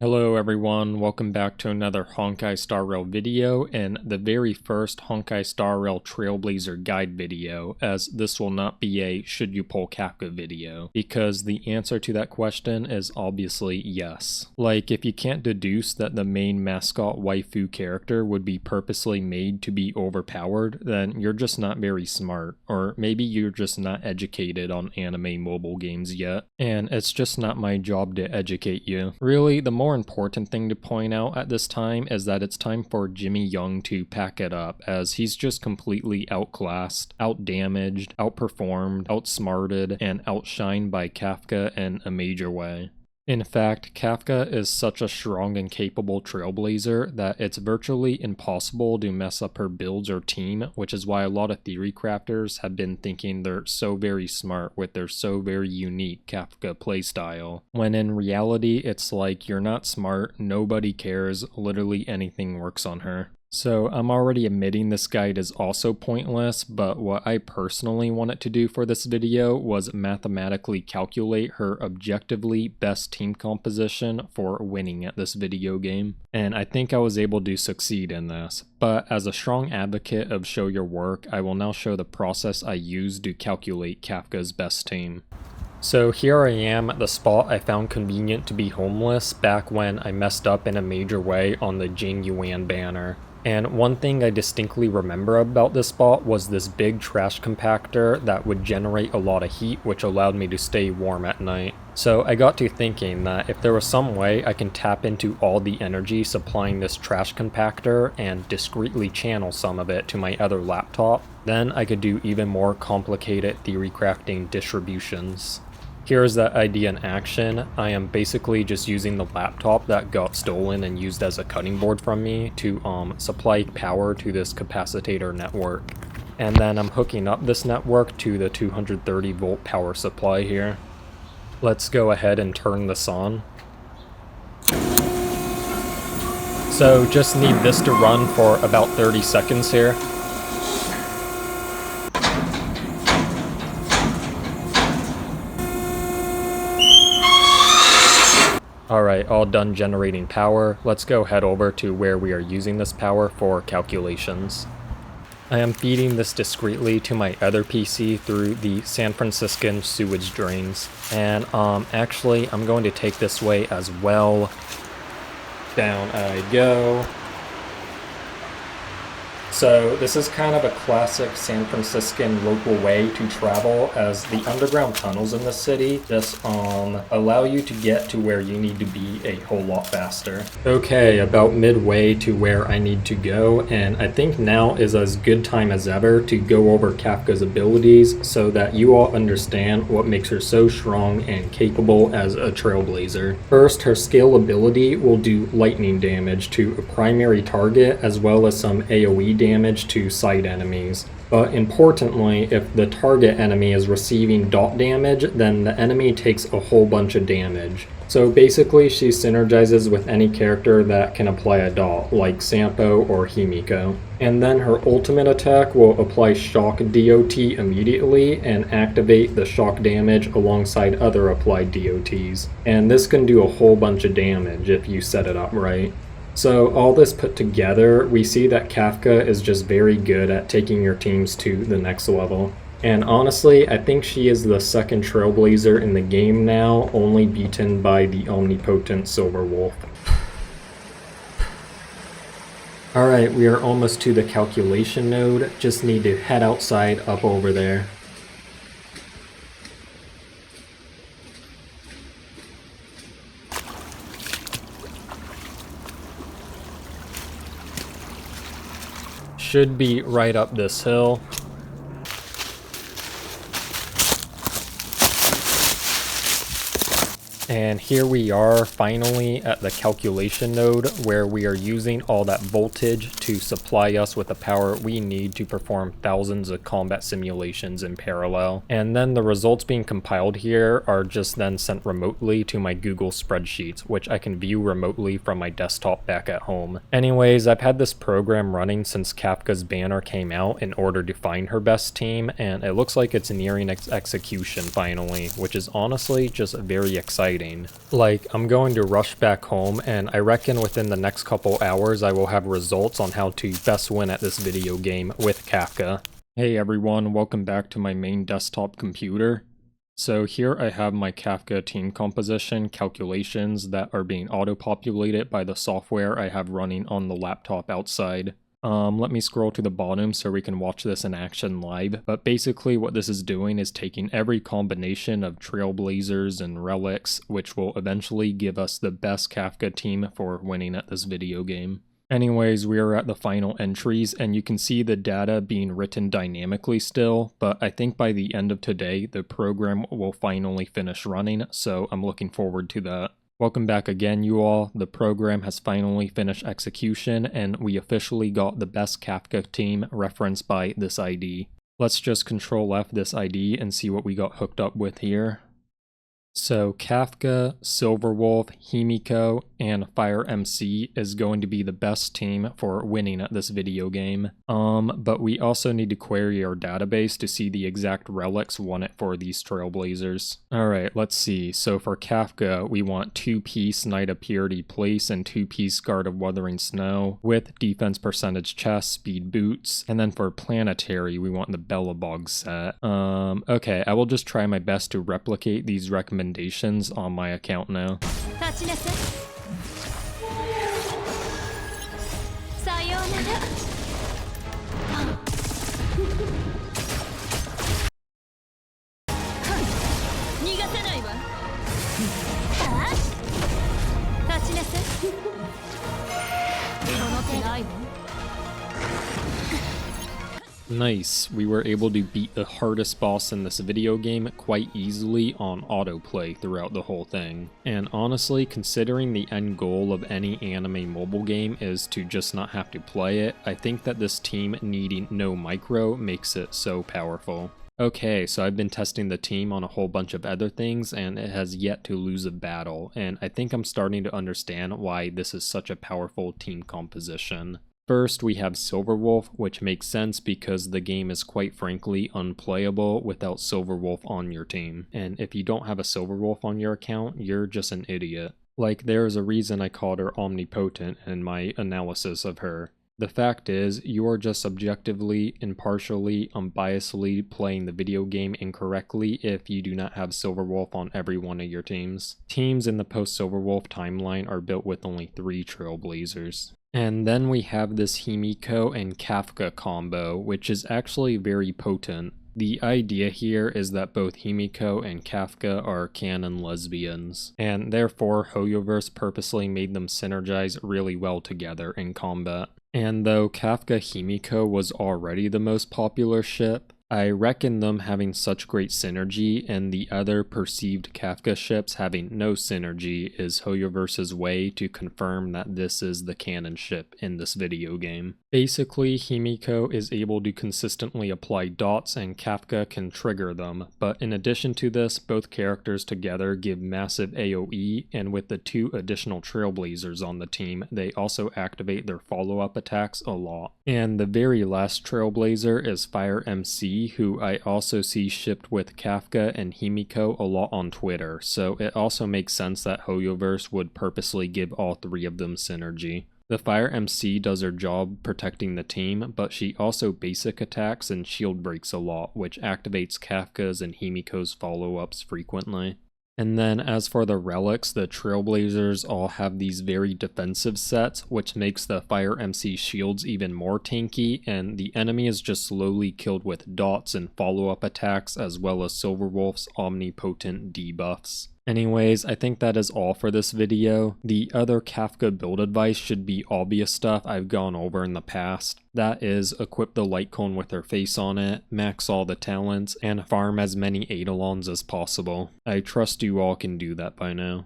Hello everyone, welcome back to another Honkai Star Rail video and the very first Honkai Star Rail Trailblazer guide video, as this will not be a should you pull Kafka video, because the answer to that question is obviously yes. Like, if you can't deduce that the main mascot waifu character would be purposely made to be overpowered, then you're just not very smart, or maybe you're just not educated on anime mobile games yet, and it's just not my job to educate you. Really, the more important thing to point out at this time is that it's time for Jimmy Young to pack it up, as he's just completely outclassed, outdamaged, outperformed, outsmarted, and outshined by Kafka in a major way. In fact, Kafka is such a strong and capable trailblazer that it's virtually impossible to mess up her builds or team, which is why a lot of theory crafters have been thinking they're so very smart with their so very unique Kafka playstyle, when in reality it's like you're not smart, nobody cares, literally anything works on her. So I'm already admitting this guide is also pointless, but what I personally wanted to do for this video was mathematically calculate her objectively best team composition for winning at this video game. And I think I was able to succeed in this. But as a strong advocate of show your work, I will now show the process I used to calculate Kafka's best team. So here I am at the spot I found convenient to be homeless back when I messed up in a major way on the Jing Yuan banner. And one thing I distinctly remember about this spot was this big trash compactor that would generate a lot of heat, which allowed me to stay warm at night. So I got to thinking that if there was some way I can tap into all the energy supplying this trash compactor and discreetly channel some of it to my other laptop, then I could do even more complicated theory crafting distributions. Here's that idea in action. I am basically just using the laptop that got stolen and used as a cutting board from me to supply power to this capacitor network. And then I'm hooking up this network to the 230 volt power supply here. Let's go ahead and turn this on. So just need this to run for about 30 seconds here. Alright, all done generating power. Let's go head over to where we are using this power for calculations. I am feeding this discreetly to my other PC through the San Franciscan sewage drains. And actually, I'm going to take this way as well. Down I go. So this is kind of a classic San Franciscan local way to travel, as the underground tunnels in the city just allow you to get to where you need to be a whole lot faster. Okay, about midway to where I need to go, and I think now is as good time as ever to go over Kafka's abilities so that you all understand what makes her so strong and capable as a trailblazer. First, her skill ability will do lightning damage to a primary target as well as some AoE damage to side enemies. But importantly, if the target enemy is receiving dot damage, then the enemy takes a whole bunch of damage. So basically she synergizes with any character that can apply a dot, like Sampo or Himiko. And then her ultimate attack will apply shock DOT immediately and activate the shock damage alongside other applied DOTs. And this can do a whole bunch of damage if you set it up right. So all this put together, we see that Kafka is just very good at taking your teams to the next level. And honestly, I think she is the second trailblazer in the game now, only beaten by the omnipotent Silver Wolf. Alright, we are almost to the calculation node, just need to head outside up over there. Should be right up this hill. And here we are finally at the calculation node, where we are using all that voltage to supply us with the power we need to perform thousands of combat simulations in parallel. And then the results being compiled here are just then sent remotely to my Google spreadsheets, which I can view remotely from my desktop back at home. Anyways, I've had this program running since Kafka's banner came out in order to find her best team, and it looks like it's nearing execution finally, which is honestly just very exciting. exciting. Like, I'm going to rush back home, and I reckon within the next couple hours I will have results on how to best win at this video game with Kafka. Hey everyone, welcome back to my main desktop computer. So here I have my Kafka team composition calculations that are being auto-populated by the software I have running on the laptop outside. Let me scroll to the bottom so we can watch this in action live, but basically what this is doing is taking every combination of trailblazers and relics, which will eventually give us the best Kafka team for winning at this video game. Anyways, we are at the final entries, and you can see the data being written dynamically still, but I think by the end of today, the program will finally finish running, so I'm looking forward to that. Welcome back again, you all. The program has finally finished execution, and we officially got the best Kafka team referenced by this ID. Let's just Control F this ID and see what we got hooked up with here. So Kafka, Silverwolf, Himiko, and Fire MC is going to be the best team for winning at this video game. But we also need to query our database to see the exact relics wanted for these trailblazers. Alright, let's see. So for Kafka, we want 2-piece Knight of Purity Place and 2-piece Guard of Wuthering Snow with defense percentage chest, speed boots. And then for Planetary, we want the Bellabog set. Okay, I will just try my best to replicate these recommendations on my account now. Nice, we were able to beat the hardest boss in this video game quite easily on autoplay throughout the whole thing. And honestly, considering the end goal of any anime mobile game is to just not have to play it, I think that this team needing no micro makes it so powerful. Okay, so I've been testing the team on a whole bunch of other things, and it has yet to lose a battle, and I think I'm starting to understand why this is such a powerful team composition. First, we have Silverwolf, which makes sense because the game is quite frankly unplayable without Silverwolf on your team. And if you don't have a Silverwolf on your account, you're just an idiot. Like, there is a reason I called her omnipotent in my analysis of her. The fact is, you are just subjectively, impartially, unbiasedly playing the video game incorrectly if you do not have Silverwolf on every one of your teams. Teams in the post-Silverwolf timeline are built with only 3 trailblazers. And then we have this Himiko and Kafka combo, which is actually very potent. The idea here is that both Himiko and Kafka are canon lesbians, and therefore Hoyoverse purposely made them synergize really well together in combat. And though Kafka Himiko was already the most popular ship, I reckon them having such great synergy and the other perceived Kafka ships having no synergy is Hoyoverse's way to confirm that this is the canon ship in this video game. Basically, Himiko is able to consistently apply dots and Kafka can trigger them, but in addition to this, both characters together give massive AoE, and with the 2 additional trailblazers on the team, they also activate their follow-up attacks a lot. And the very last trailblazer is Fire MC, who I also see shipped with Kafka and Himiko a lot on Twitter, so it also makes sense that Hoyoverse would purposely give all 3 of them synergy. The Fire MC does her job protecting the team, but she also basic attacks and shield breaks a lot, which activates Kafka's and Himiko's follow-ups frequently. And then as for the relics, the trailblazers all have these very defensive sets, which makes the Fire MC shields even more tanky, and the enemy is just slowly killed with dots and follow-up attacks, as well as Silverwolf's omnipotent debuffs. Anyways, I think that is all for this video. The other Kafka build advice should be obvious stuff I've gone over in the past. That is, equip the light cone with her face on it, max all the talents, and farm as many Eidolons as possible. I trust you all can do that by now.